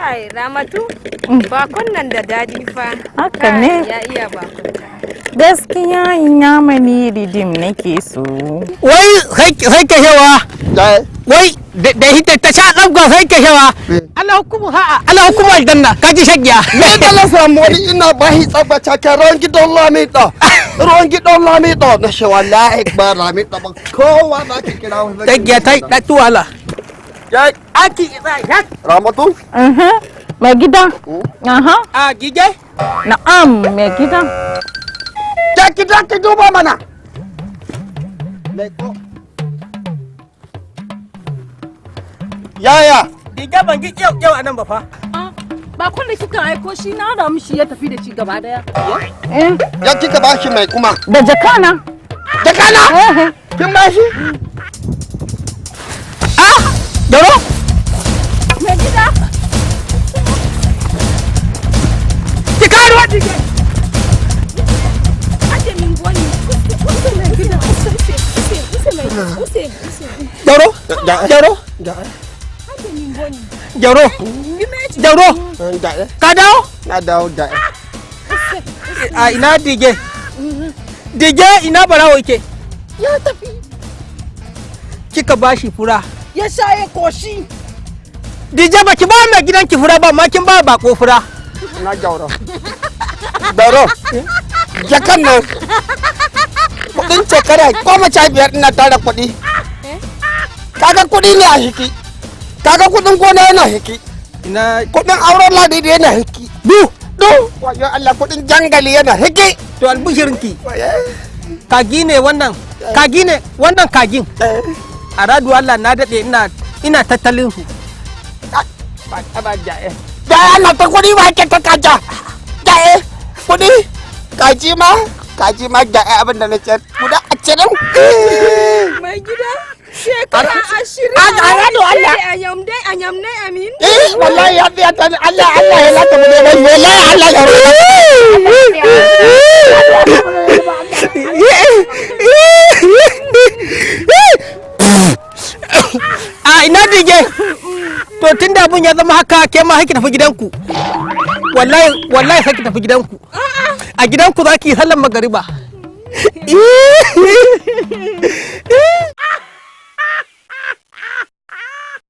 Kai Ramatu, bakon nan da daɗi fa. Haka ne. Ya iya bakunta. Gaskiya ina mani ridim nake so. Wai sai ke hewa. Wai da hita ta sha ɗabga sai ke hewa. Allah hukumu aljanna kaji shagiya. Me da na samu wani ina bahi tsabata ka ruwan gidan lamita. Ruwan gidan lamita na shi wallahi ba lamita ba kowa na ke kira wani. Shagiya ta yi ɗatuwala. Ya Aki ya. Ramatu? Mai gida. A gige? Na'am mai gida. Ya ki duba mana. Yaya? Gige ban gi yau a nan ba fa. Ba kun da kika aiko shi na da mishi ya tafi da shi gaba daya. Ya kika ba shi mai kuma? Da jakana. Jakana? Kin ba shi? Doro? Mai gida. Ki karuwa gige. Ake min gwani. Use mai gida. Use. Doro? Doro? Ake min gwani. Doro? Doro? Ka dawo? Na dawo da. A ina dige? Dige ina barawo yake? Ya tafi. Kika bashi fura. Ya shaye koshi. Dije baki ba mai gidanki fura ba, ma kin ba bako fura. Na jauro. Daro. Jakan nan. Kudin shekara 15 ina tara kudi. Kaga kudi ne a hiki. Kaga kudin gona yana hiki. Ina Kudin auren ladidi yana hiki. Du. Wayo Allah kudin jangali yana hiki. to albishirinki. Kagi ne wannan. Kagi ne wannan kagin. A radu Allah na dade ina tattalin su. Ba jaye. Da Allah ta kudi ba ke ta kaja. Jaye. Kudi. Kaji ma da abin da na ce. Guda 20. Mai gida. Shekara 20. A radu Allah. Anyam dai amin. Wallahi ya biya ta Allah ya lata mu ne wallahi Allah ya A ina dige. To tunda abun ya zama haka ke ma haki tafi gidanku. Wallahi sai ki tafi gidanku. A gidanku zaki sallan magariba.